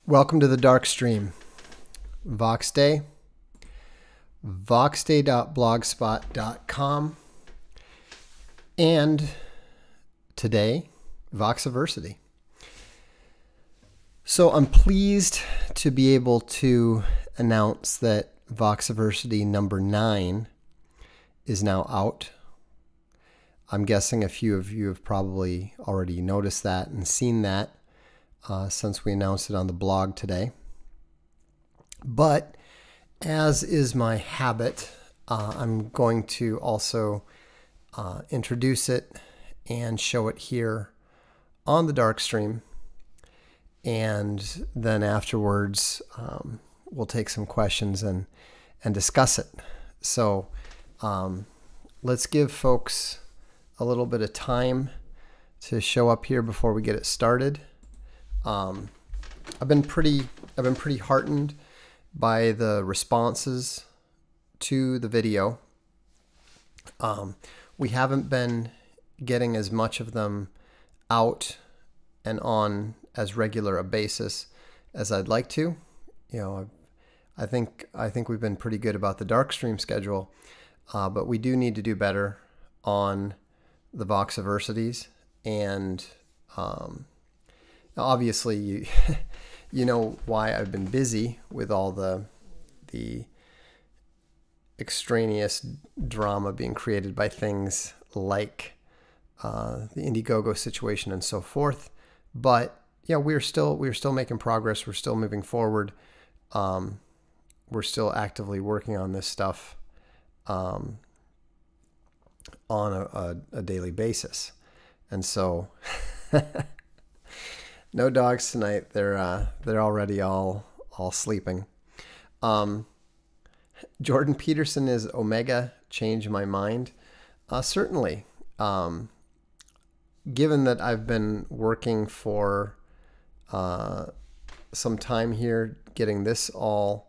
Welcome to the Darkstream. Vox Day, voxday.blogspot.com, and today, Voxiversity. So I'm pleased to be able to announce that Voxiversity number 9 is now out. I'm guessing a few of you have probably already noticed that and seen that since we announced it on the blog today. But as is my habit, I'm going to also introduce it and show it here on the Darkstream. And then afterwards, we'll take some questions and discuss it. So let's give folks a little bit of time to show up here before we get it started. I've been pretty heartened by the responses to the video. We haven't been getting as much of them out and on as regular a basis as I'd like to. You know, I think we've been pretty good about the Darkstream schedule, but we do need to do better on the Voxiversities. And obviously, you know why I've been busy with all the extraneous drama being created by things like the Indiegogo situation and so forth. But yeah, we're still making progress. We're still moving forward. We're still actively working on this stuff on a daily basis. And so no dogs tonight. They're already all sleeping. Jordan Peterson is Omega. Change my mind. Certainly. Given that I've been working for some time here, getting this all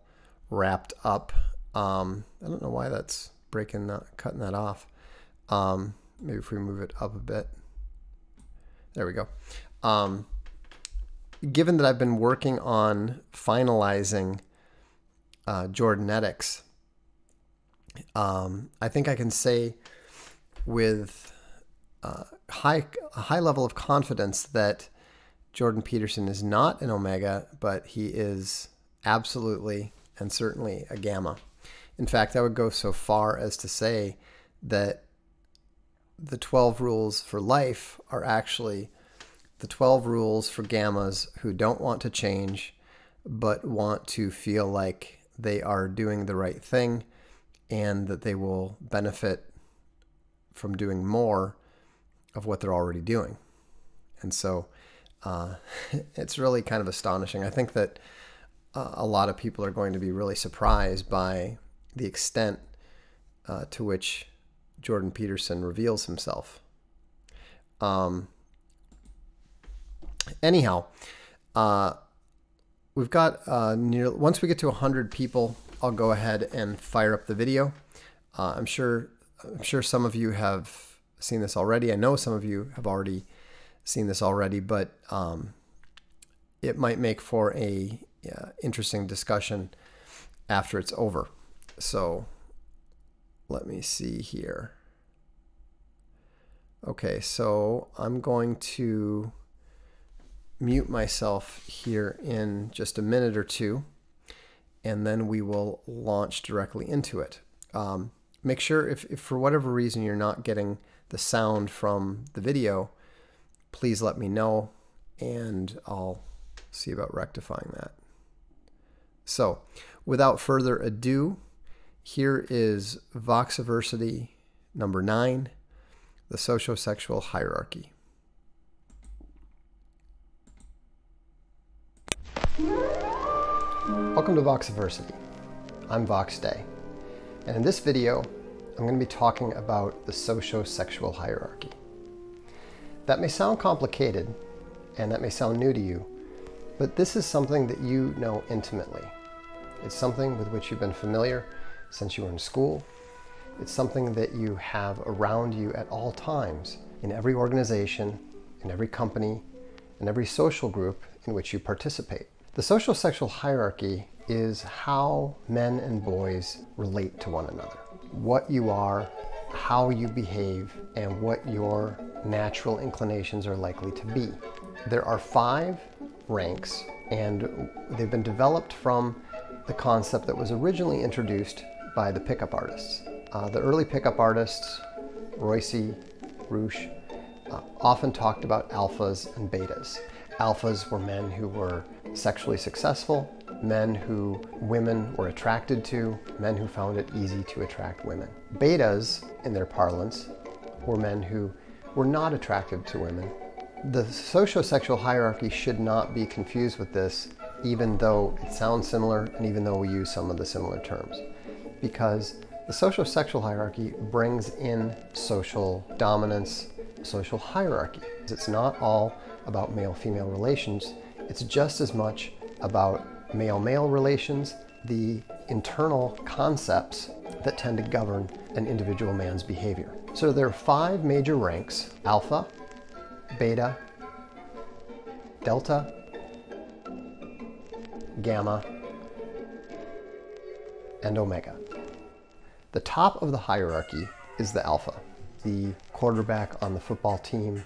wrapped up. I don't know why that's cutting that off. Maybe if we move it up a bit. There we go. Given that I've been working on finalizing Jordanetics, I think I can say with a high level of confidence that Jordan Peterson is not an Omega, but he is absolutely and certainly a Gamma. In fact, I would go so far as to say that the 12 rules for life are actually the 12 rules for Gammas who don't want to change, but want to feel like they are doing the right thing and that they will benefit from doing more of what they're already doing. And so it's really kind of astonishing. I think that a lot of people are going to be really surprised by the extent to which Jordan Peterson reveals himself. Anyhow, we've got once we get to 100 people, I'll go ahead and fire up the video. I'm sure some of you have seen this already. I know some of you have already seen this already, but it might make for a interesting discussion after it's over. So let me see here. Okay, so I'm going to mute myself here in just a minute or two, and then we will launch directly into it. Make sure if for whatever reason you're not getting the sound from the video, please let me know, and I'll see about rectifying that. So, without further ado, here is Voxiversity number 9, the Socio-Sexual Hierarchy. Welcome to Voxiversity. I'm Vox Day, and in this video, I'm going to be talking about the socio-sexual hierarchy. That may sound complicated, and that may sound new to you, but this is something that you know intimately. It's something with which you've been familiar since you were in school. It's something that you have around you at all times in every organization, in every company, in every social group in which you participate. The social-sexual hierarchy is how men and boys relate to one another. What you are, how you behave, and what your natural inclinations are likely to be. There are 5 ranks, and they've been developed from the concept that was originally introduced by the pickup artists. The early pickup artists, Royce, Roosh, often talked about alphas and betas. Alphas were men who were sexually successful, men who women were attracted to, men who found it easy to attract women. Betas, in their parlance, were men who were not attractive to women. The socio-sexual hierarchy should not be confused with this, even though it sounds similar and even though we use some of the similar terms. Because the socio-sexual hierarchy brings in social dominance, social hierarchy. It's not all about male-female relations. It's just as much about male-male relations, the internal concepts that tend to govern an individual man's behavior. So there are 5 major ranks: alpha, beta, delta, gamma, and omega. The top of the hierarchy is the alpha, the quarterback on the football team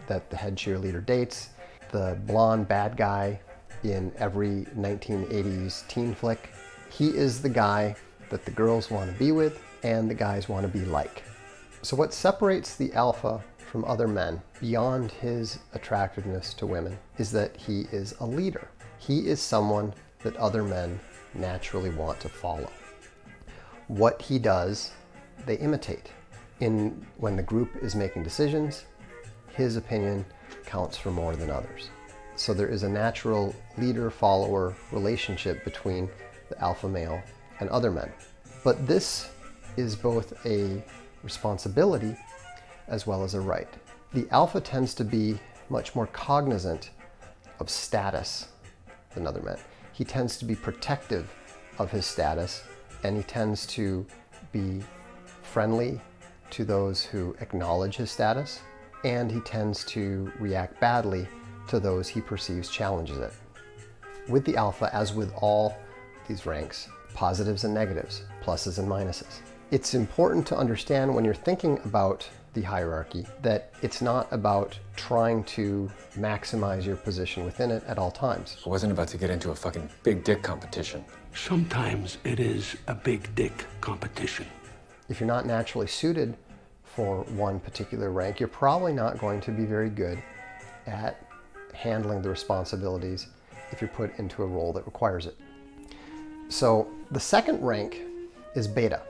that the head cheerleader dates, the blonde bad guy in every 1980s teen flick. He is the guy that the girls want to be with and the guys want to be like. So what separates the alpha from other men beyond his attractiveness to women is that he is a leader. He is someone that other men naturally want to follow. What he does, they imitate. When the group is making decisions, his opinion counts for more than others. So there is a natural leader-follower relationship between the alpha male and other men. But this is both a responsibility as well as a right. The alpha tends to be much more cognizant of status than other men. He tends to be protective of his status, and he tends to be friendly to those who acknowledge his status, and he tends to react badly to those he perceives challenges it. With the alpha, as with all these ranks, positives and negatives, pluses and minuses. It's important to understand when you're thinking about the hierarchy that it's not about trying to maximize your position within it at all times. I wasn't about to get into a fucking big dick competition. Sometimes it is a big dick competition. If you're not naturally suited for one particular rank, you're probably not going to be very good at handling the responsibilities if you're put into a role that requires it. So the second rank is beta.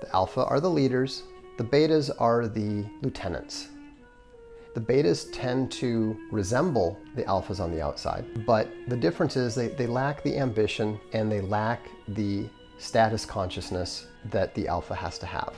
The alpha are the leaders, the betas are the lieutenants. The betas tend to resemble the alphas on the outside, but the difference is they lack the ambition and they lack the status consciousness that the alpha has to have.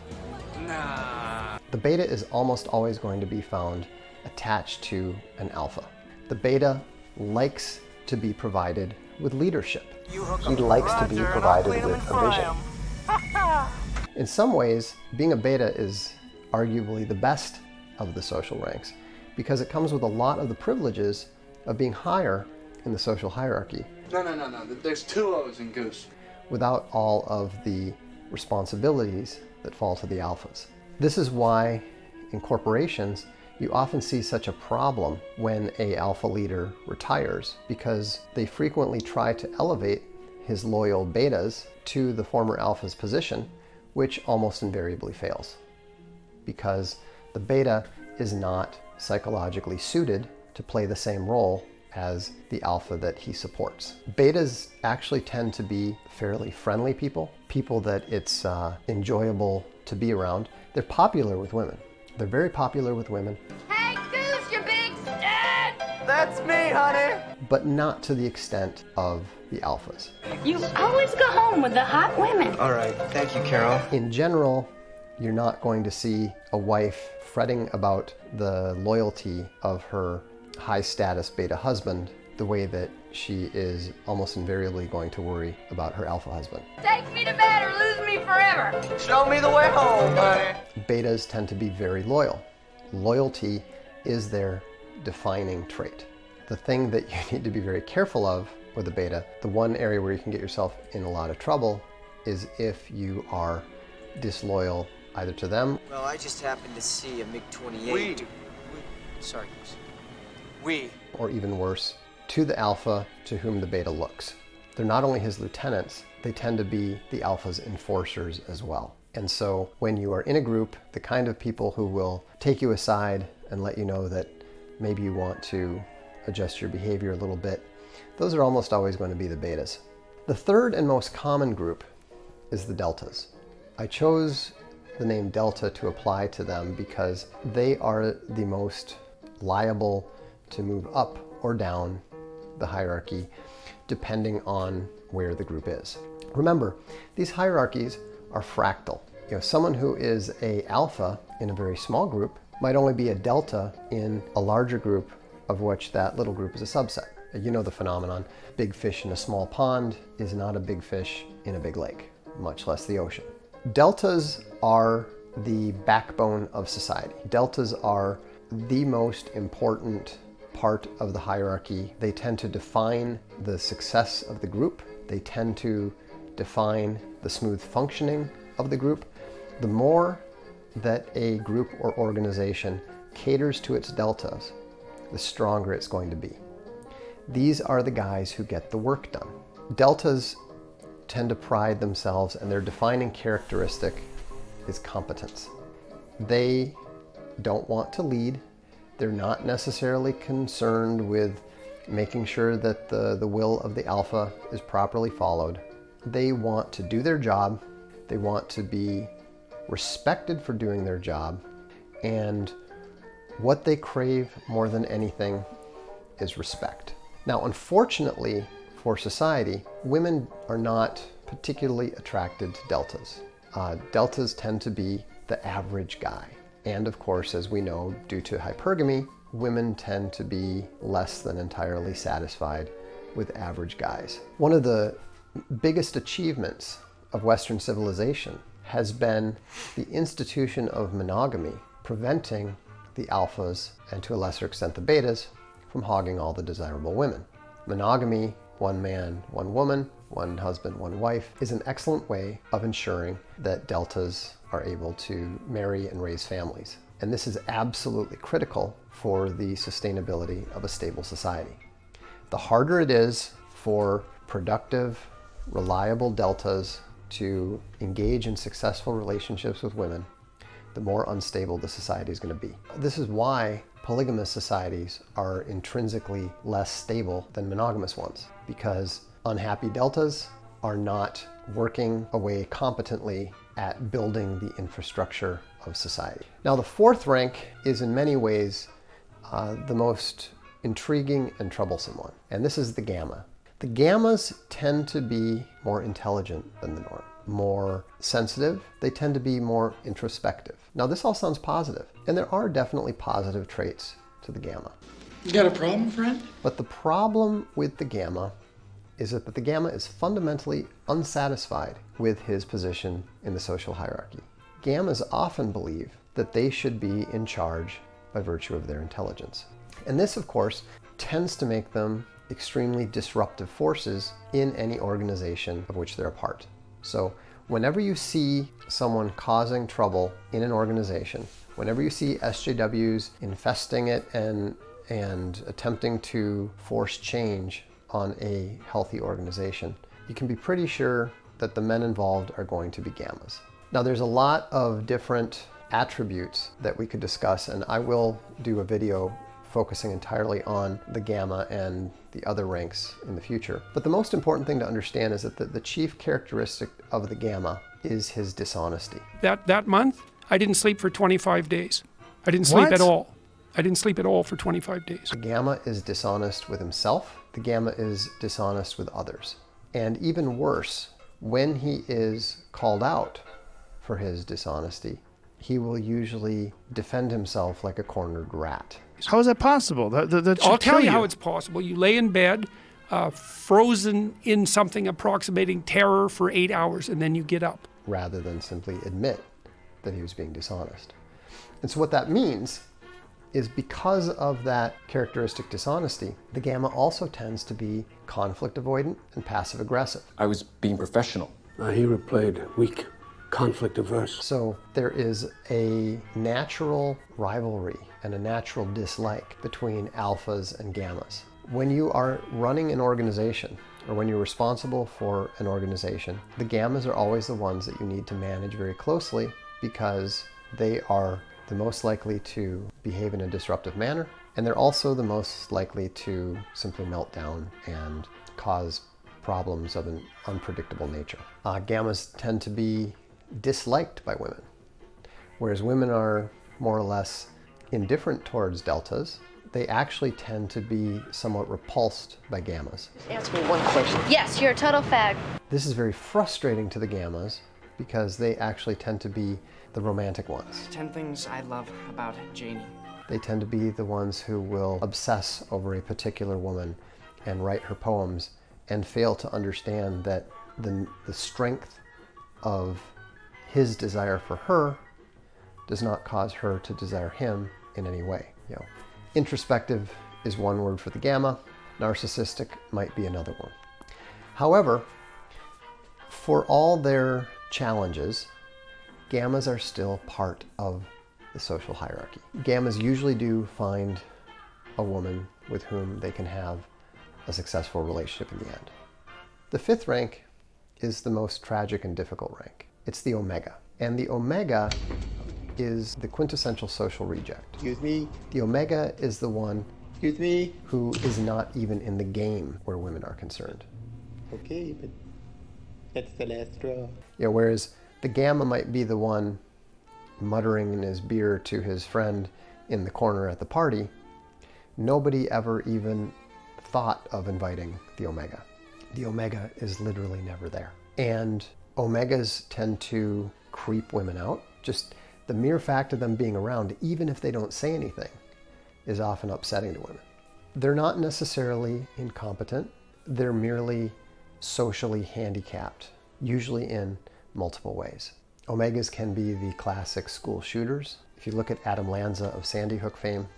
Nah. The beta is almost always going to be found attached to an alpha. The beta likes to be provided with leadership. He likes to be provided with a vision. In some ways, being a beta is arguably the best of the social ranks because it comes with a lot of the privileges of being higher in the social hierarchy. No. There's 2 O's in goose. Without all of the responsibilities that fall to the alphas. This is why in corporations you often see such a problem when an alpha leader retires, because they frequently try to elevate his loyal betas to the former alpha's position, which almost invariably fails because the beta is not psychologically suited to play the same role as the alpha that he supports. Betas actually tend to be fairly friendly people that it's enjoyable to be around. They're popular with women. They're very popular with women. Hey, Goose, you big stud! That's me, honey! But not to the extent of the alphas. You always go home with the hot women. All right, thank you, Carol. In general, you're not going to see a wife fretting about the loyalty of her high-status beta husband the way that she is almost invariably going to worry about her alpha husband. Take me to bed or lose me forever. Show me the way home, honey. Betas tend to be very loyal. Loyalty is their defining trait. The thing that you need to be very careful of or the beta. The one area where you can get yourself in a lot of trouble is if you are disloyal either to them. Well, I just happened to see a MiG-28. Sorry. Or even worse, to the alpha to whom the beta looks. They're not only his lieutenants, they tend to be the alpha's enforcers as well. And so when you are in a group, the kind of people who will take you aside and let you know that maybe you want to adjust your behavior a little bit, those are almost always going to be the betas. The third and most common group is the deltas. I chose the name delta to apply to them because they are the most liable to move up or down the hierarchy depending on where the group is. Remember, these hierarchies are fractal. You know, someone who is a alpha in a very small group might only be a delta in a larger group of which that little group is a subset. You know the phenomenon. Big fish in a small pond is not a big fish in a big lake, much less the ocean. Deltas are the backbone of society. Deltas are the most important part of the hierarchy. They tend to define the success of the group. They tend to define the smooth functioning of the group. The more that a group or organization caters to its deltas, the stronger it's going to be. These are the guys who get the work done. Deltas tend to pride themselves, and their defining characteristic is competence. They don't want to lead. They're not necessarily concerned with making sure that the will of the alpha is properly followed. They want to do their job. They want to be respected for doing their job. And what they crave more than anything is respect. Now, unfortunately for society, women are not particularly attracted to deltas. Deltas tend to be the average guy. And of course, as we know, due to hypergamy, women tend to be less than entirely satisfied with average guys. One of the biggest achievements of Western civilization has been the institution of monogamy, preventing the alphas, and to a lesser extent the betas, from hogging all the desirable women. Monogamy, one man, one woman, one husband, one wife, is an excellent way of ensuring that deltas are able to marry and raise families. And this is absolutely critical for the sustainability of a stable society. The harder it is for productive, reliable deltas to engage in successful relationships with women, the more unstable the society is going to be. This is why polygamous societies are intrinsically less stable than monogamous ones, because unhappy deltas are not working away competently at building the infrastructure of society. Now, the fourth rank is in many ways the most intriguing and troublesome one, and this is the gamma. The gammas tend to be more intelligent than the norm, more sensitive. They tend to be more introspective. Now, this all sounds positive, and there are definitely positive traits to the gamma. You got a problem, friend? But the problem with the gamma is that the gamma is fundamentally unsatisfied with his position in the social hierarchy. Gammas often believe that they should be in charge by virtue of their intelligence. And this, of course, tends to make them extremely disruptive forces in any organization of which they're a part. So whenever you see someone causing trouble in an organization, whenever you see SJWs infesting it and attempting to force change on a healthy organization, you can be pretty sure that the men involved are going to be gammas. Now, there's a lot of different attributes that we could discuss, and I will do a video focusing entirely on the gamma and the other ranks in the future. But the most important thing to understand is that the chief characteristic of the gamma is his dishonesty. That month, I didn't sleep for 25 days. I didn't sleep at all. I didn't sleep at all for 25 days. The gamma is dishonest with himself. The gamma is dishonest with others. And even worse, when he is called out for his dishonesty, he will usually defend himself like a cornered rat. How is that possible? I'll tell you how it's possible. You lay in bed, frozen in something approximating terror for 8 hours, and then you get up. Rather than simply admit that he was being dishonest. And so what that means is because of that characteristic dishonesty, the gamma also tends to be conflict avoidant and passive aggressive. I was being professional. He replayed weak, conflict averse. So there is a natural rivalry and a natural dislike between alphas and gammas. When you are running an organization, or when you're responsible for an organization, the gammas are always the ones that you need to manage very closely because they are the most likely to behave in a disruptive manner, and they're also the most likely to simply melt down and cause problems of an unpredictable nature. Gammas tend to be disliked by women, whereas women are more or less indifferent towards deltas. They actually tend to be somewhat repulsed by gammas. Ask me one question. Yes, you're a total fag. This is very frustrating to the gammas because they actually tend to be the romantic ones. 10 things I love about Janie. They tend to be the ones who will obsess over a particular woman and write her poems and fail to understand that the strength of his desire for her does not cause her to desire him in any way. You know, introspective is one word for the gamma, narcissistic might be another one. However, for all their challenges, gammas are still part of the social hierarchy. Gammas usually do find a woman with whom they can have a successful relationship in the end. The fifth rank is the most tragic and difficult rank. It's the omega. And the omega is the quintessential social reject. Excuse me? The omega is the one Excuse me? who is not even in the game where women are concerned. Okay, but that's the last straw. You know, whereas the gamma might be the one muttering in his beer to his friend in the corner at the party, nobody ever even thought of inviting the omega. The omega is literally never there. And omegas tend to creep women out. Just the mere fact of them being around, even if they don't say anything, is often upsetting to women. They're not necessarily incompetent. They're merely socially handicapped, usually in multiple ways. Omegas can be the classic school shooters. If you look at Adam Lanza of Sandy Hook fame,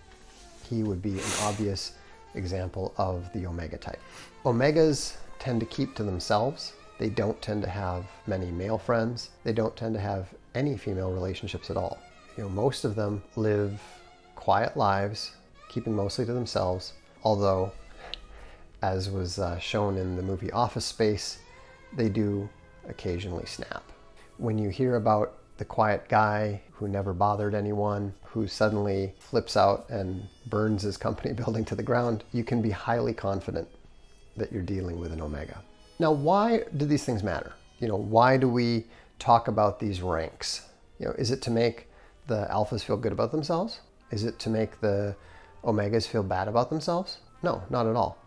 he would be an obvious example of the omega type. Omegas tend to keep to themselves. They don't tend to have many male friends. They don't tend to have any female relationships at all. You know, most of them live quiet lives, keeping mostly to themselves, although, as was shown in the movie Office Space, they do occasionally snap. When you hear about the quiet guy who never bothered anyone, who suddenly flips out and burns his company building to the ground, you can be highly confident that you're dealing with an omega. Now, why do these things matter? You know, why do we talk about these ranks? You know, is it to make the alphas feel good about themselves? Is it to make the omegas feel bad about themselves? No, not at all.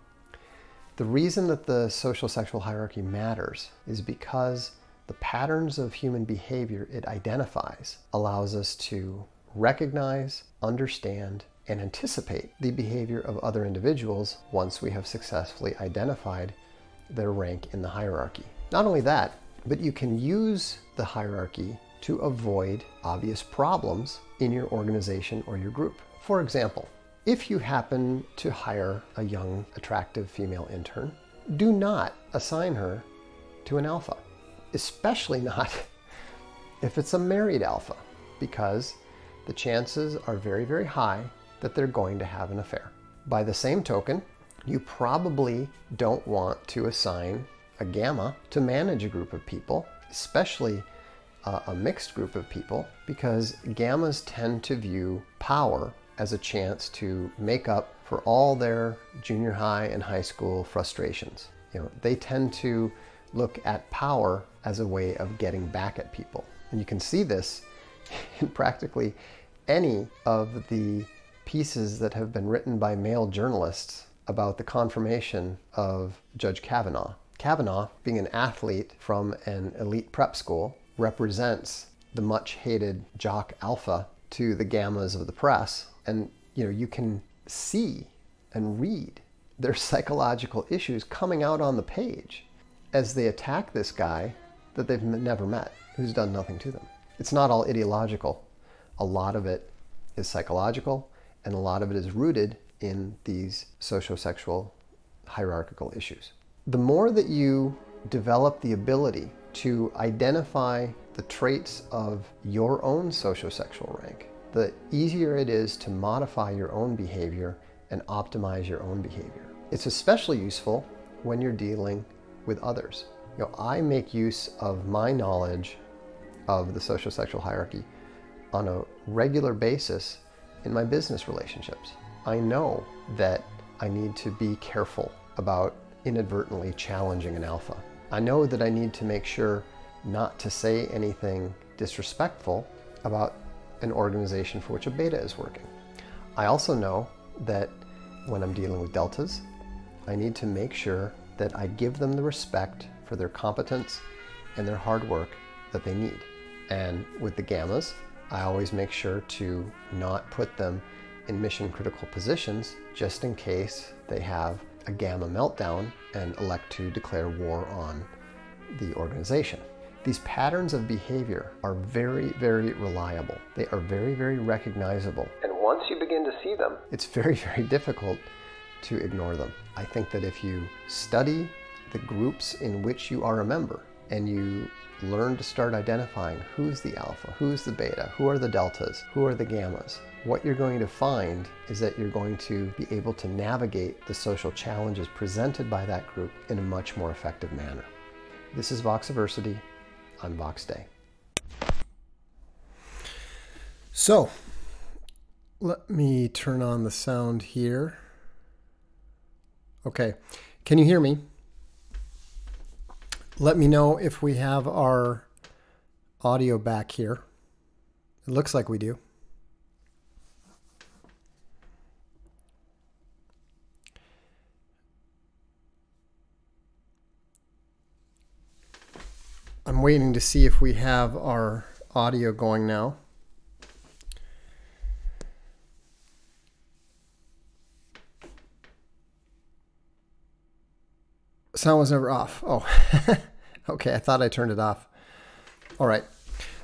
The reason that the social sexual hierarchy matters is because the patterns of human behavior it identifies allows us to recognize, understand, and anticipate the behavior of other individuals once we have successfully identified their rank in the hierarchy. Not only that, but you can use the hierarchy to avoid obvious problems in your organization or your group. For example, if you happen to hire a young, attractive female intern, do not assign her to an alpha, especially not if it's a married alpha, because the chances are very, very high that they're going to have an affair. By the same token, you probably don't want to assign a gamma to manage a group of people, especially a mixed group of people, because gammas tend to view power as a chance to make up for all their junior high and high school frustrations. You know, they tend to look at power as a way of getting back at people. And you can see this in practically any of the pieces that have been written by male journalists about the confirmation of Judge Kavanaugh. Kavanaugh, being an athlete from an elite prep school, represents the much hated jock alpha to the gammas of the press. And you know, you can see and read their psychological issues coming out on the page as they attack this guy that they've never met, who's done nothing to them. It's not all ideological. A lot of it is psychological, And a lot of it is rooted in these socio-sexual hierarchical issues. The more that you develop the ability to identify the traits of your own socio-sexual rank, the easier it is to modify your own behavior and optimize your own behavior. It's especially useful when you're dealing with others. You know, I make use of my knowledge of the socio-sexual hierarchy on a regular basis in my business relationships. I know that I need to be careful about inadvertently challenging an alpha. I know that I need to make sure not to say anything disrespectful about an organization for which a beta is working. I also know that when I'm dealing with deltas, I need to make sure that I give them the respect for their competence and their hard work that they need. And with the gammas, I always make sure to not put them in mission critical positions just in case they have a gamma meltdown and elect to declare war on the organization. These patterns of behavior are very, very reliable. They are very, very recognizable. And once you begin to see them, it's very, very difficult to ignore them. I think that if you study the groups in which you are a member and you learn to start identifying who's the alpha, who's the beta, who are the deltas, who are the gammas, what you're going to find is that you're going to be able to navigate the social challenges presented by that group in a much more effective manner. This is Voxiversity. I'm Vox Day. So, let me turn on the sound here. Okay, can you hear me? Let me know if we have our audio back here. It looks like we do. I'm waiting to see if we have our audio going now. Sound was never off. Oh, okay. I thought I turned it off. All right.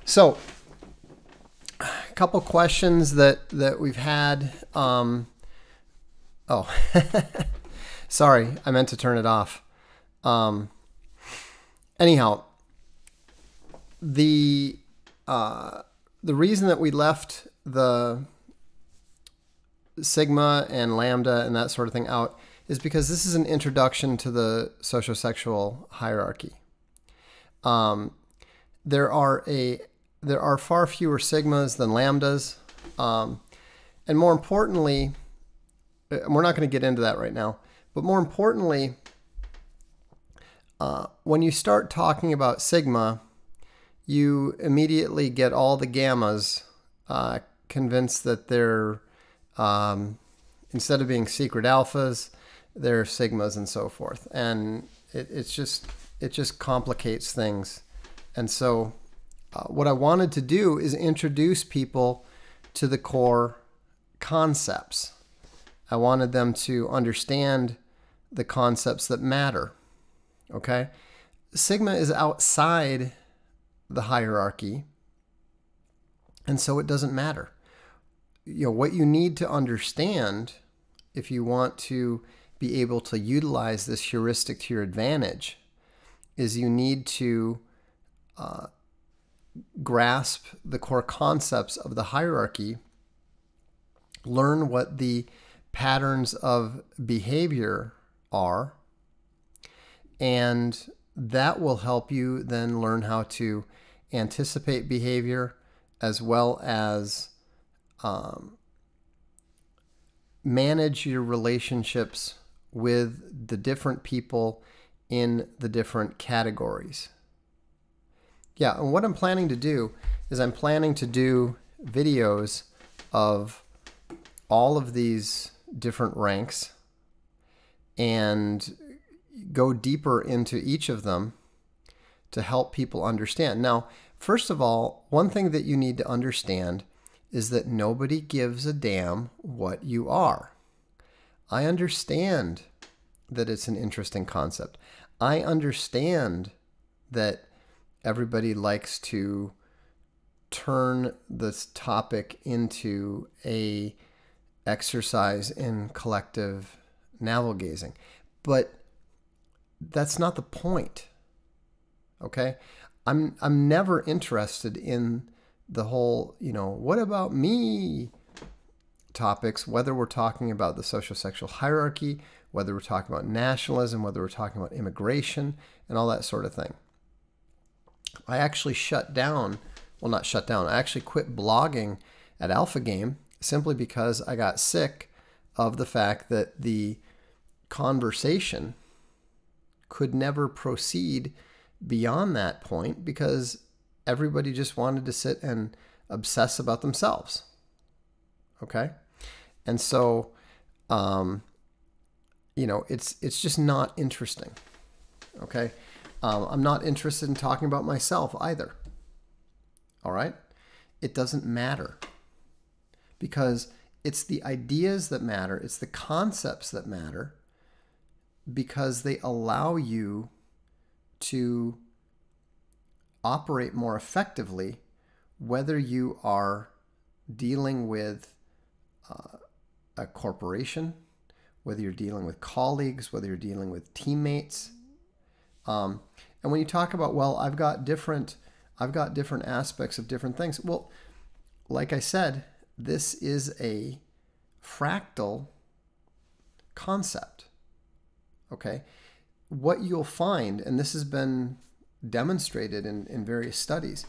So, a couple questions that we've had. Oh, sorry. I meant to turn it off. Anyhow, the reason that we left the sigma and lambda and that sort of thing out is because this is an introduction to the socio-sexual hierarchy. There are far fewer sigmas than lambdas, and more importantly, we're not going to get into that right now, but more importantly, when you start talking about sigma, you immediately get all the gammas convinced that they're, instead of being secret alphas, they're sigmas and so forth. And it just complicates things. And so what I wanted to do is introduce people to the core concepts. I wanted them to understand the concepts that matter. Okay? Sigma is outside the hierarchy, and so it doesn't matter. You know, what you need to understand if you want to be able to utilize this heuristic to your advantage is you need to grasp the core concepts of the hierarchy, learn what the patterns of behavior are, and that will help you then learn how to anticipate behavior as well as manage your relationships with the different people in the different categories. Yeah, and what I'm planning to do is I'm planning to do videos of all of these different ranks and go deeper into each of them to help people understand. Now, first of all, one thing that you need to understand is that nobody gives a damn what you are. I understand that it's an interesting concept. I understand that everybody likes to turn this topic into a exercise in collective navel gazing. But that's not the point. Okay? I'm never interested in the whole, what about me topics, whether we're talking about the socio-sexual hierarchy, whether we're talking about nationalism, whether we're talking about immigration, and all that sort of thing. I actually I actually quit blogging at Alpha Game simply because I got sick of the fact that the conversation could never proceed beyond that point because everybody just wanted to sit and obsess about themselves. Okay? And so, it's just not interesting. Okay? I'm not interested in talking about myself either. All right? It doesn't matter. Because it's the ideas that matter. It's the concepts that matter. Because they allow you to operate more effectively, whether you are dealing with a corporation, whether you're dealing with colleagues, whether you're dealing with teammates. And when you talk about, well, I've got different aspects of different things. Well, like I said, this is a fractal concept. Okay? What you'll find, and this has been demonstrated in various studies,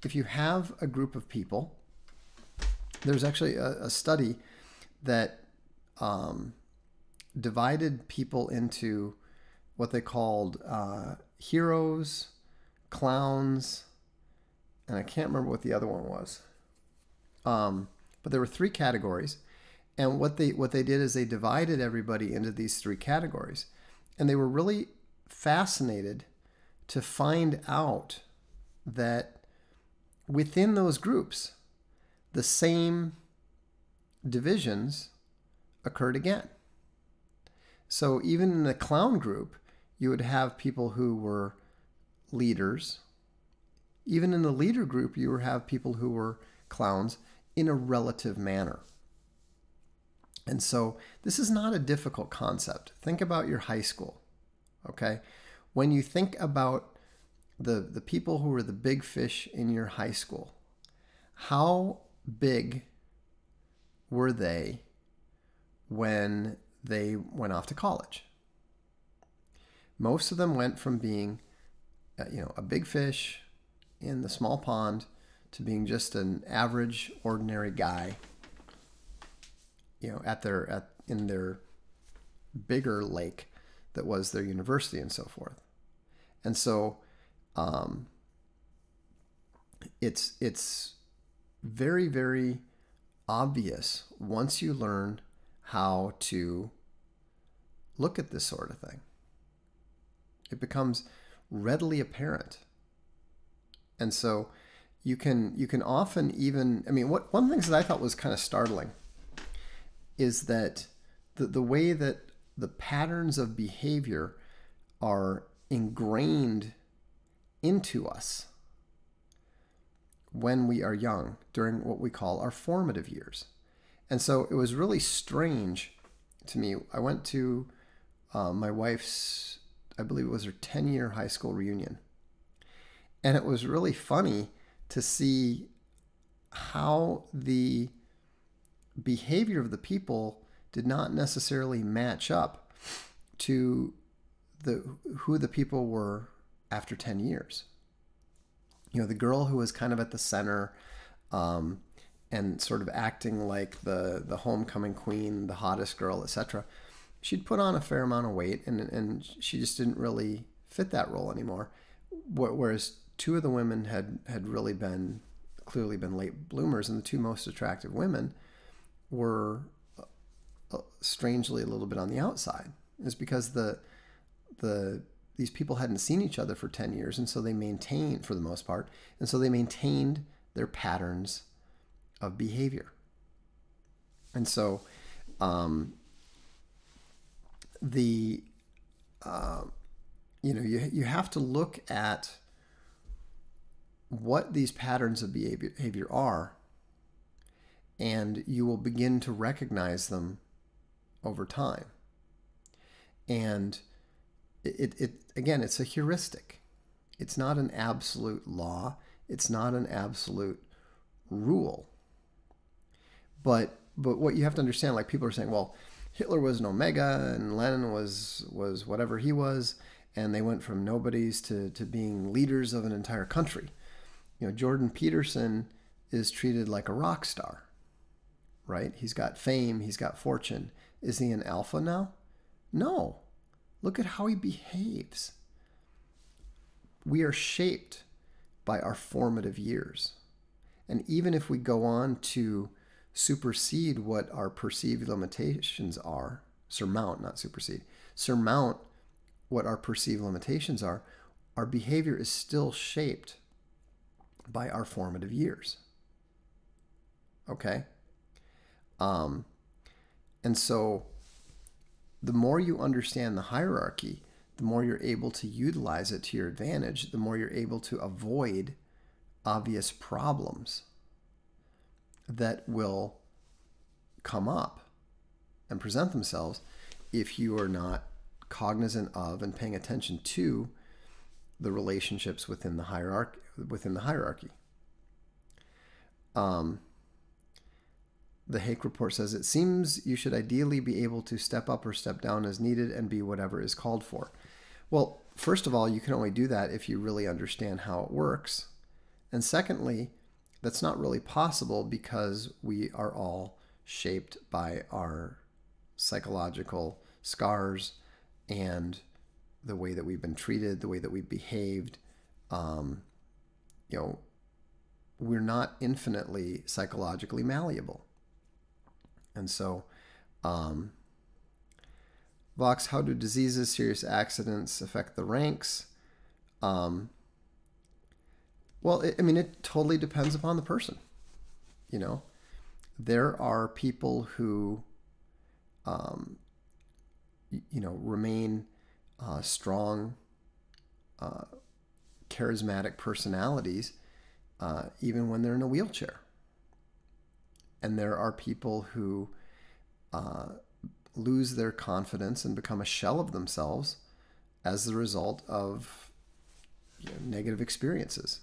if you have a group of people, there's actually a study that divided people into what they called heroes, clowns, and I can't remember what the other one was. But there were 3 categories, and what they did is they divided everybody into these 3 categories, and they were really fascinated to find out that within those groups, the same divisions occurred again. So even in the clown group, you would have people who were leaders. Even in the leader group, you would have people who were clowns in a relative manner. And so this is not a difficult concept. Think about your high school, okay? When you think about the people who were the big fish in your high school, how big were they when they went off to college? Most of them went from being, a big fish in the small pond to being just an average, ordinary guy, in their bigger lake that was their university and so forth. And so, it's very, very obvious once you learn how to look at this sort of thing. It becomes readily apparent. And so you can often even, one of the things that I thought was kind of startling is that the way that the patterns of behavior are ingrained into us when we are young, during what we call our formative years. And so it was really strange to me. I went to my wife's, I believe it was her 10-year high school reunion. And it was really funny to see how the behavior of the people did not necessarily match up to who the people were after 10 years. The girl who was kind of at the center and sort of acting like the homecoming queen, the hottest girl, etc. She'd put on a fair amount of weight and she just didn't really fit that role anymore. Whereas 2 of the women had really clearly been late bloomers, and the 2 most attractive women were strangely a little bit on the outside. It's because these people hadn't seen each other for 10 years, and so they maintained, for the most part, and so they maintained their patterns of behavior. And so you have to look at what these patterns of behavior are and you will begin to recognize them over time. And it again, it's a heuristic. It's not an absolute law. It's not an absolute rule. But what you have to understand, like people are saying, well, Hitler was an Omega and Lenin was whatever he was, and they went from nobodies to being leaders of an entire country. Jordan Peterson is treated like a rock star, right? He's got fame, he's got fortune. Is he an alpha now? No. Look at how he behaves. We are shaped by our formative years. And even if we go on to supersede what our perceived limitations are, surmount what our perceived limitations are, our behavior is still shaped by our formative years. Okay? And so the more you understand the hierarchy, the more you're able to utilize it to your advantage, the more you're able to avoid obvious problems that will come up and present themselves if you are not cognizant of and paying attention to the relationships within the hierarchy. The Hake Report says, it seems you should ideally be able to step up or step down as needed and be whatever is called for. Well, first of all, you can only do that if you really understand how it works. And secondly, that's not really possible because we are all shaped by our psychological scars and the way that we've been treated, the way that we've behaved. We're not infinitely psychologically malleable. And so, Vox, how do diseases, serious accidents affect the ranks? Well, it totally depends upon the person. There are people who, remain strong, charismatic personalities, even when they're in a wheelchair. And there are people who lose their confidence and become a shell of themselves as the result of negative experiences.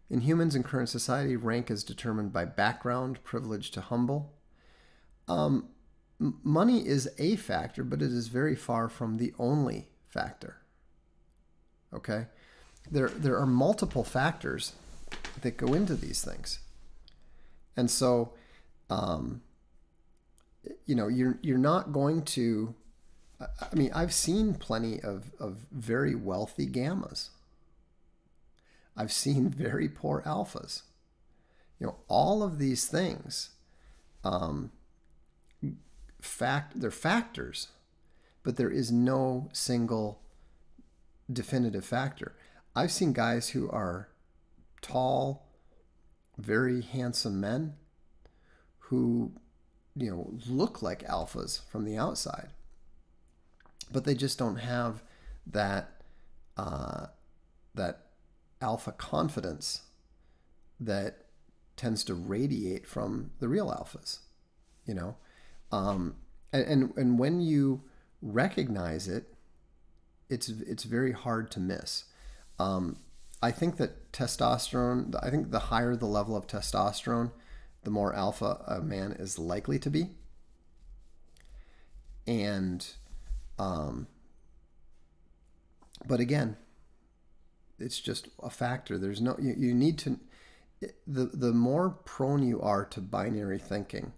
In humans in current society, rank is determined by background, privilege to humble. Money is a factor, but it is very far from the only factor. Okay? There are multiple factors that go into these things. And so, you're not going to, I've seen plenty of very wealthy gammas. I've seen very poor alphas. All of these things, they're factors, but there is no single definitive factor. I've seen guys who are tall, very handsome men who, look like alphas from the outside, but they just don't have that alpha confidence that tends to radiate from the real alphas, and when you recognize it, it's very hard to miss. I think that testosterone, I think the higher the level of testosterone, the more alpha a man is likely to be. And, but again, it's just a factor. There's no, you need to, the more prone you are to binary thinking,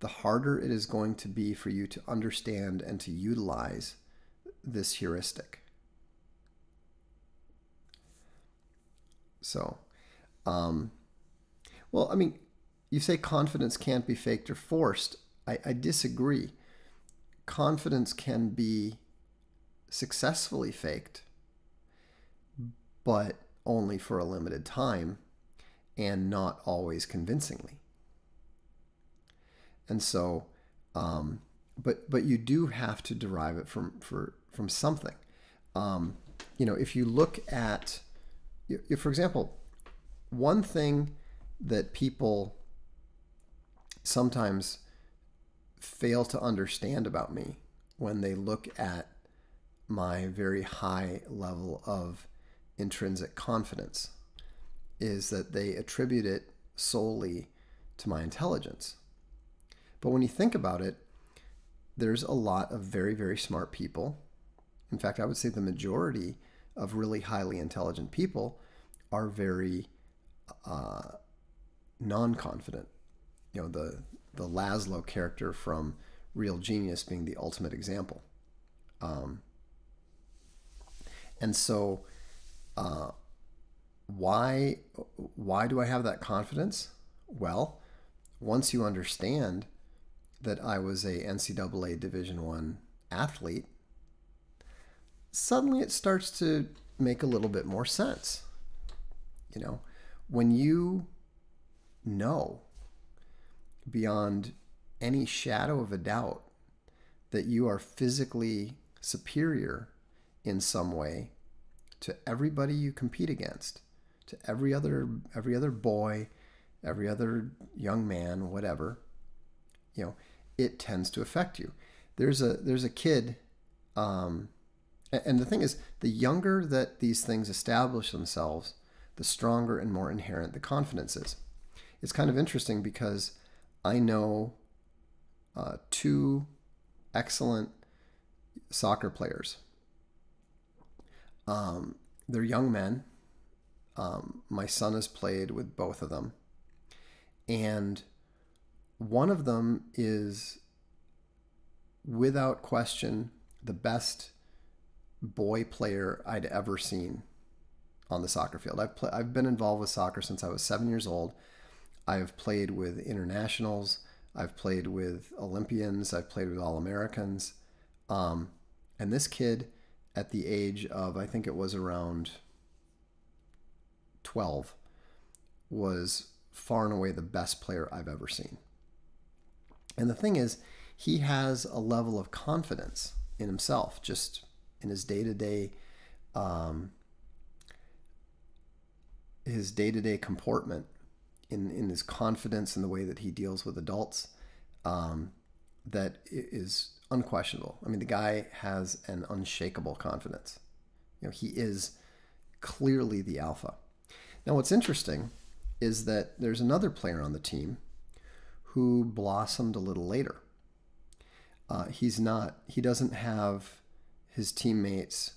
the harder it is going to be for you to understand and to utilize this heuristic. So, you say confidence can't be faked or forced. I disagree. Confidence can be successfully faked, but only for a limited time and not always convincingly. And so, but you do have to derive it from something. If you look at, for example, one thing that people sometimes fail to understand about me when they look at my very high level of intrinsic confidence is that they attribute it solely to my intelligence. But when you think about it, there's a lot of very, very smart people. In fact, I would say the majority of really highly intelligent people are very non-confident. You know, the Laszlo character from Real Genius being the ultimate example. And so why do I have that confidence? Well, once you understand that I was a NCAA Division I athlete, suddenly it starts to make a little bit more sense. You know, when you know beyond any shadow of a doubt that you are physically superior in some way to everybody you compete against, to every other boy, every other young man, whatever, you know, it tends to affect you. There's a kid, and the thing is, the younger that these things establish themselves, the stronger and more inherent the confidence is. It's kind of interesting because I know two excellent soccer players. They're young men. My son has played with both of them. And one of them is, without question, the best boy player I'd ever seen on the soccer field. I've been involved with soccer since I was 7 years old. I have played with internationals. I've played with Olympians. I've played with All-Americans. And this kid, at the age of, I think it was around 12, was far and away the best player I've ever seen. And the thing is, he has a level of confidence in himself, just in his day-to-day comportment, in his confidence in the way that he deals with adults, that is unquestionable. I mean, the guy has an unshakable confidence. You know, he is clearly the alpha. Now, what's interesting is that there's another player on the team who blossomed a little later. He doesn't have his teammates,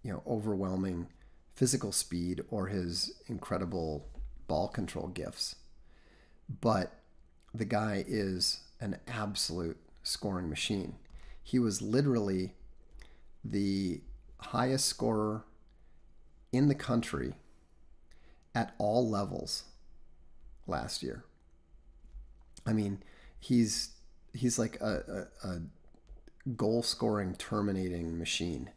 you know, overwhelming physical speed or his incredible ball control gifts. But the guy is an absolute scoring machine. He was literally the highest scorer in the country at all levels last year. I mean, he's like a goal scoring, terminating machine.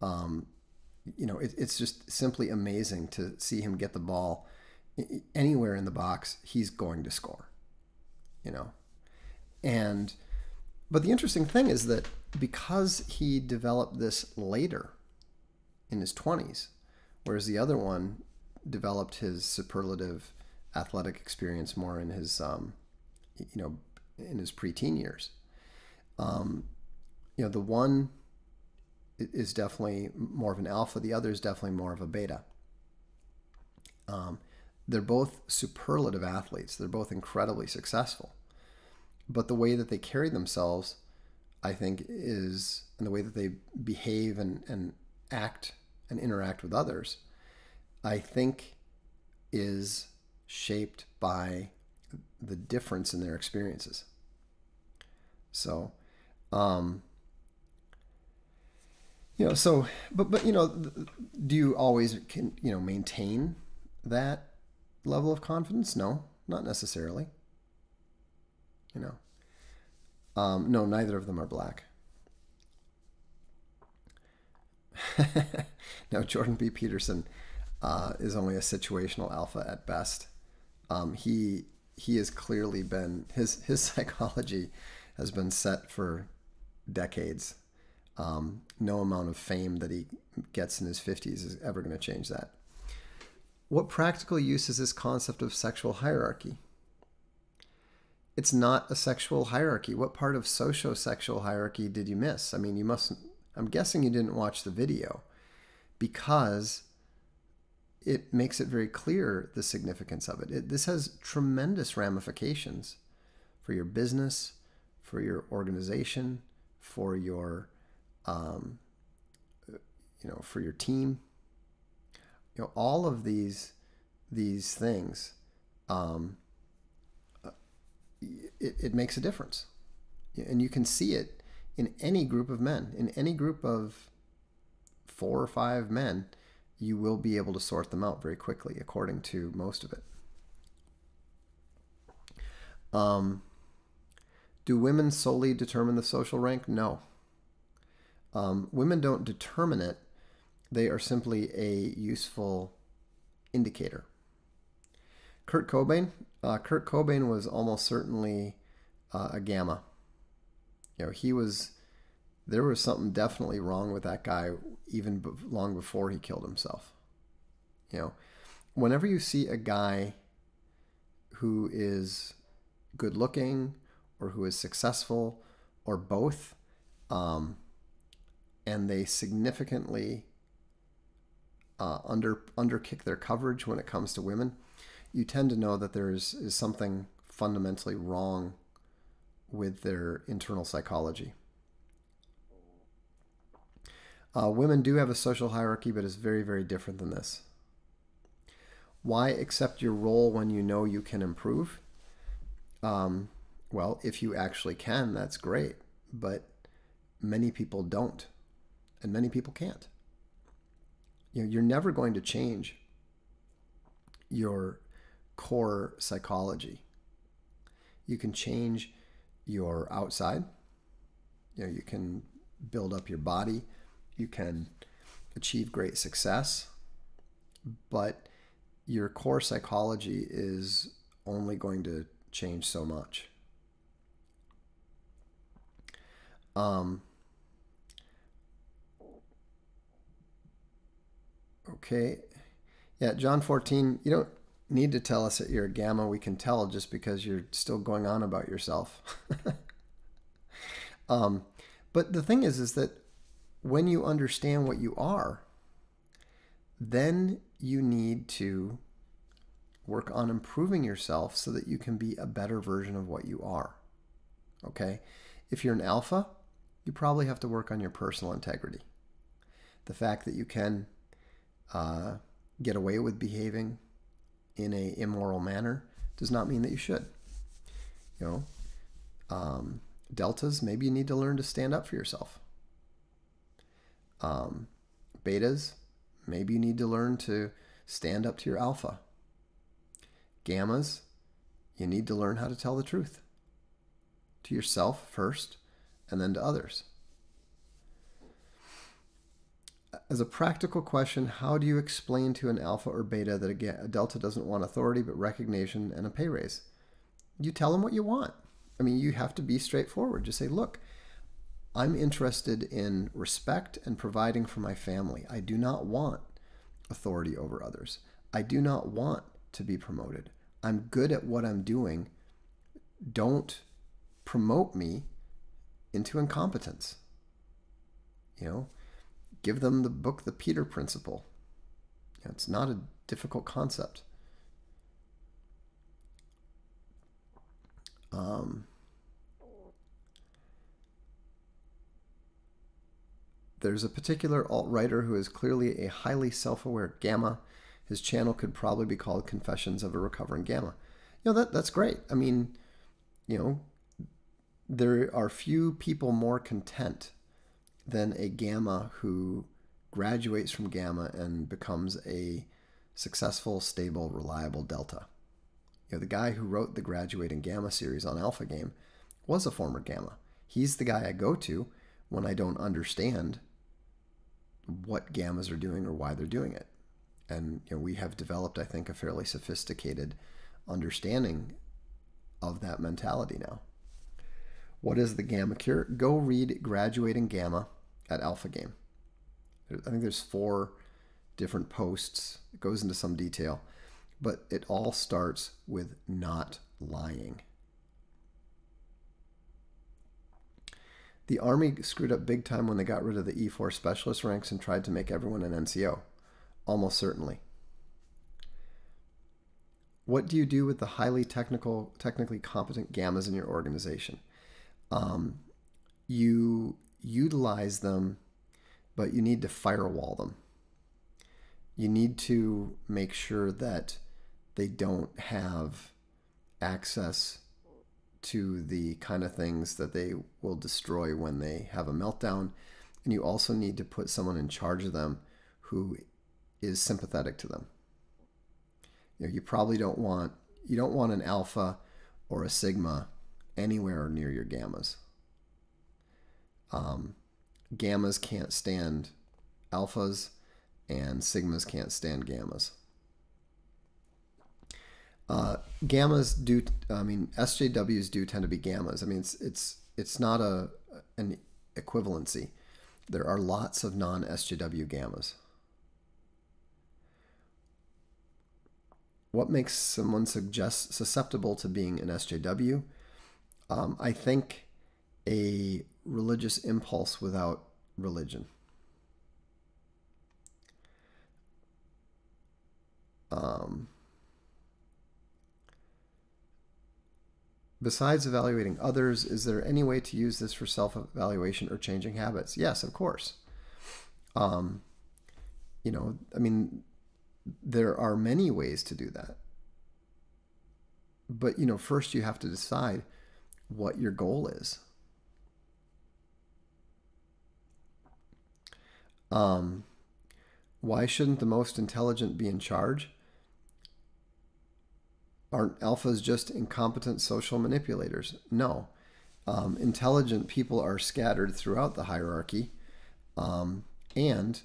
You know, it's just simply amazing to see him get the ball anywhere in the box. He's going to score, you know. But the interesting thing is that because he developed this later in his 20s, whereas the other one developed his superlative athletic experience more in his, you know, in his preteen years. You know, the one is definitely more of an alpha. The other is definitely more of a beta. They're both superlative athletes. They're both incredibly successful. But the way that they carry themselves, I think, is, and the way that they behave and act and interact with others, I think is shaped by the difference in their experiences. So, you know, but you know, do you always maintain that level of confidence? No, not necessarily. You know, no, neither of them are black. No, Jordan B. Peterson is only a situational alpha at best. He has clearly been, his psychology has been set for decades. No amount of fame that he gets in his 50s is ever going to change that. what practical use is this concept of sexual hierarchy? It's not a sexual hierarchy. What part of socio-sexual hierarchy did you miss? I mean, I'm guessing you didn't watch the video, because it makes it very clear the significance of it. This has tremendous ramifications for your business, for your organization, for your, for your team. All of these things, it makes a difference, and you can see it in any group of men, in any group of 4 or 5 men. You will be able to sort them out very quickly, according to most of it. Do women solely determine the social rank? No. Women don't determine it. They are simply a useful indicator. Kurt Cobain was almost certainly a gamma. There was something definitely wrong with that guy even long before he killed himself. Whenever you see a guy who is good looking or who is successful or both, and they significantly underkick their coverage when it comes to women, you tend to know that there is something fundamentally wrong with their internal psychology. Women do have a social hierarchy, but it's very, very different than this. Why accept your role when you know you can improve? Well, if you actually can, that's great, but many people don't, and many people can't. You're never going to change your core psychology. You can change your outside. You can build up your body. You can achieve great success, but your core psychology is only going to change so much. Okay. Yeah, John 14, you don't need to tell us that you're a gamma. We can tell just because you're still going on about yourself. But the thing is that when you understand what you are, then you need to work on improving yourself so that you can be a better version of what you are. Okay? If you're an alpha, you probably have to work on your personal integrity. The fact that you can get away with behaving in an immoral manner does not mean that you should. Deltas, maybe you need to learn to stand up for yourself. Betas, maybe you need to learn to stand up to your alpha. Gammas, you need to learn how to tell the truth to yourself first and then to others. As a practical question, how do you explain to an alpha or beta that a delta doesn't want authority but recognition and a pay raise? You tell them what you want. I mean, you have to be straightforward. Just say, look, I'm interested in respect and providing for my family. I do not want authority over others. I do not want to be promoted. I'm good at what I'm doing. Don't promote me into incompetence. Give them the book, The Peter Principle. It's not a difficult concept. There's a particular alt-writer who is clearly a highly self-aware gamma. His channel could probably be called Confessions of a Recovering Gamma. That's great. I mean, there are few people more content than a gamma who graduates from gamma and becomes a successful, stable, reliable delta. The guy who wrote the Graduating Gamma series on Alpha Game was a former gamma. He's the guy I go to when I don't understand what gammas are doing or why they're doing it. And we have developed, I think, a fairly sophisticated understanding of that mentality now. What is the gamma cure? Go read Graduating Gamma at Alpha Game. I think there's 4 different posts. It goes into some detail, but it all starts with not lying. The Army screwed up big time when they got rid of the E4 specialist ranks and tried to make everyone an NCO. Almost certainly. What do you do with the highly technically competent gammas in your organization? You utilize them, but you need to firewall them. You need to make sure that they don't have access to the kind of things that they will destroy when they have a meltdown. And you also need to put someone in charge of them who is sympathetic to them. You probably don't want an alpha or a sigma anywhere near your gammas. Gammas can't stand alphas, and sigmas can't stand gammas. SJWs do tend to be gammas. I mean, it's not an equivalency. There are lots of non-SJW gammas. What makes someone susceptible to being an SJW? I think a religious impulse without religion. Besides evaluating others, is there any way to use this for self-evaluation or changing habits? Yes, of course. There are many ways to do that. But, first you have to decide what your goal is. Why shouldn't the most intelligent be in charge? Aren't alphas just incompetent social manipulators? No. Intelligent people are scattered throughout the hierarchy, and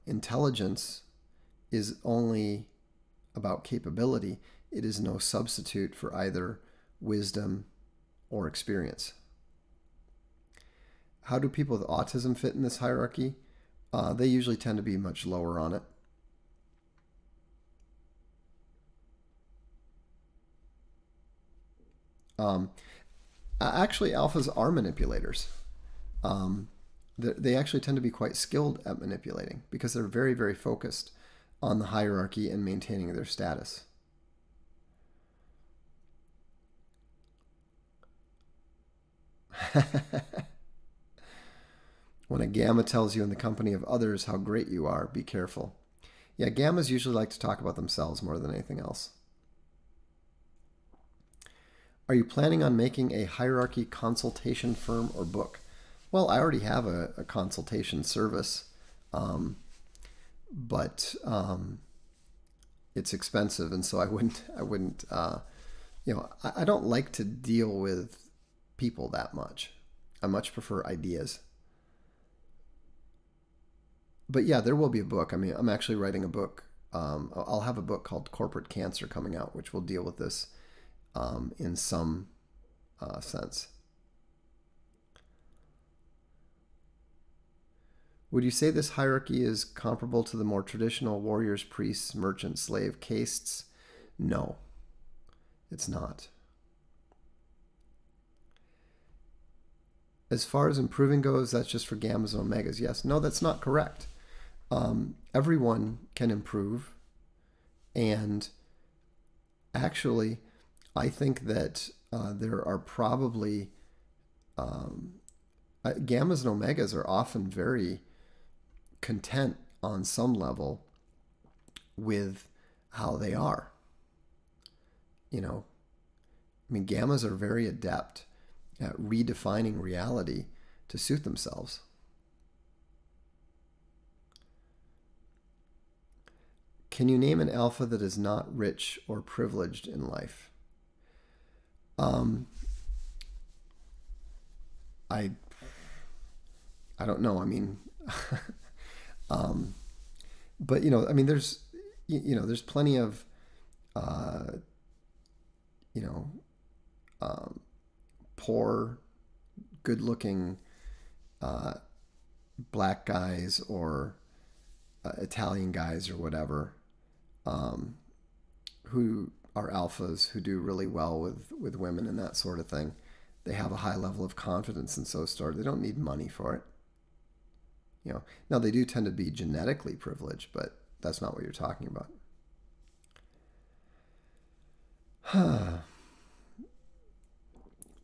intelligence is only about capability. It is no substitute for either wisdom or experience. How do people with autism fit in this hierarchy? They usually tend to be much lower on it. Actually, alphas are manipulators. They actually tend to be quite skilled at manipulating because they're very, very focused on the hierarchy and maintaining their status. When a gamma tells you in the company of others how great you are, be careful. Yeah, gammas usually like to talk about themselves more than anything else. Are you planning on making a hierarchy consultation firm or book? Well, I already have a consultation service, but it's expensive, and so I wouldn't. I don't like to deal with people that much. I much prefer ideas. But yeah, there will be a book. I mean, I'm actually writing a book. I'll have a book called Corporate Cancer coming out, which will deal with this in some sense. Would you say this hierarchy is comparable to the more traditional warriors, priests, merchants, slave castes? No, it's not. As far as improving goes, that's just for gammas and omegas. Yes, no, that's not correct. Everyone can improve, and actually, I think that there are probably gammas and omegas are often very content on some level with how they are. Gammas are very adept at redefining reality to suit themselves. Can you name an alpha that is not rich or privileged in life? I don't know. I mean, but there's plenty of poor, good-looking black guys or Italian guys or whatever, who are alphas, who do really well with women and that sort of thing. They have a high level of confidence and so start. They don't need money for it. You know, now they do tend to be genetically privileged, but that's not what you're talking about.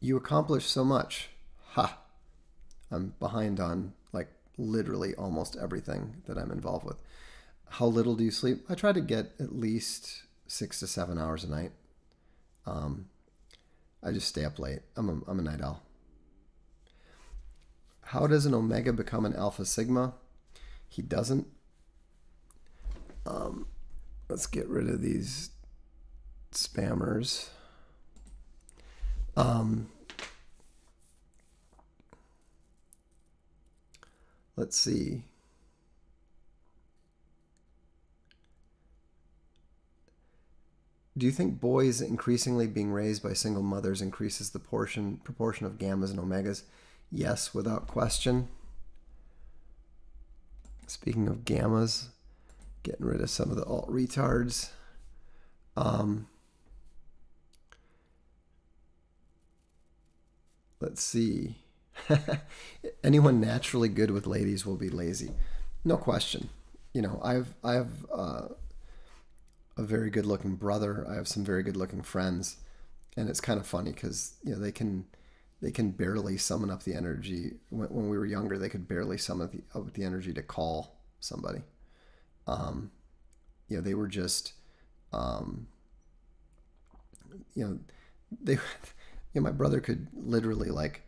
You accomplished so much. Ha! I'm behind on like literally almost everything that I'm involved with. How little do you sleep? I try to get at least 6 to 7 hours a night. I just stay up late. I'm a night owl. How does an Omega become an Alpha Sigma? He doesn't. Let's get rid of these spammers. Let's see. Do you think boys increasingly being raised by single mothers increases the proportion of gammas and omegas? Yes, without question. Speaking of gammas, getting rid of some of the alt retards. Let's see. Anyone naturally good with ladies will be lazy. No question. You know, I have a very good looking brother. I have some very good looking friends, and it's kind of funny because, you know, they can barely summon up the energy. When we were younger, they could barely summon up the energy to call somebody. You know, they were just, you know, they, you know, my brother could literally like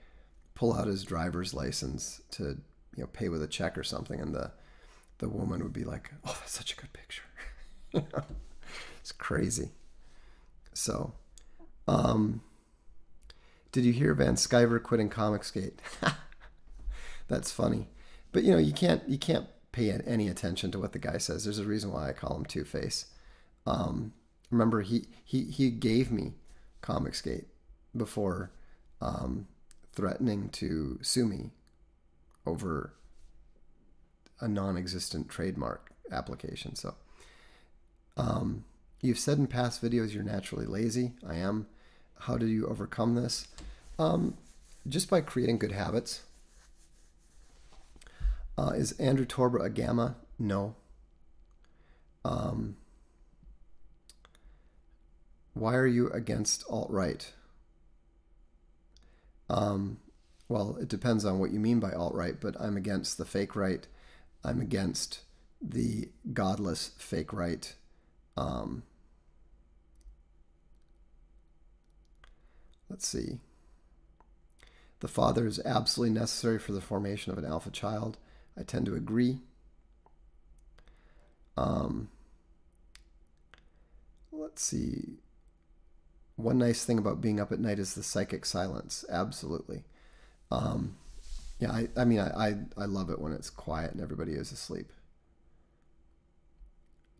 pull out his driver's license to, you know, pay with a check or something, and the woman would be like, "Oh, that's such a good picture." You know? It's crazy. So, did you hear Van Sciver quitting Comicsgate? That's funny. But you know, you can't pay any attention to what the guy says. There's a reason why I call him Two-Face. Remember, he gave me Comicsgate before threatening to sue me over a non-existent trademark application. So, you've said in past videos you're naturally lazy. I am. How do you overcome this? Just by creating good habits. Is Andrew Torba a gamma? No. Why are you against alt-right? Well, it depends on what you mean by alt-right, but I'm against the fake right. I'm against the godless fake right. Let's see. The father is absolutely necessary for the formation of an alpha child. I tend to agree. Let's see. One nice thing about being up at night is the psychic silence. Absolutely. Yeah, I mean, I love it when it's quiet and everybody is asleep.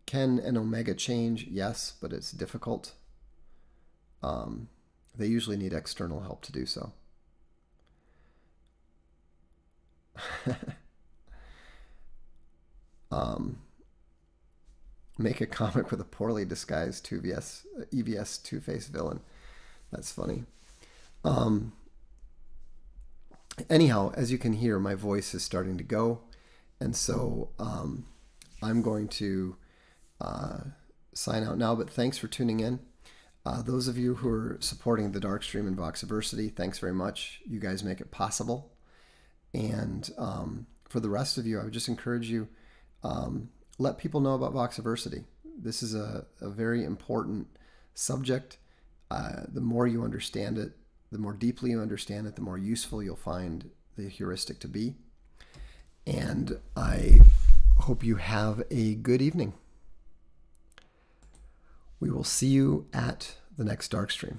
Can an omega change? Yes, but it's difficult. They usually need external help to do so. Make a comic with a poorly disguised EVS Two-Face villain. That's funny. Anyhow, as you can hear, my voice is starting to go, and so I'm going to sign out now, but thanks for tuning in. Those of you who are supporting the Darkstream and Voxiversity, thanks very much. You guys make it possible. And for the rest of you, I would just encourage you, let people know about Voxiversity. This is a very important subject. The more you understand it, the more deeply you understand it, the more useful you'll find the heuristic to be. And I hope you have a good evening. We will see you at the next Darkstream.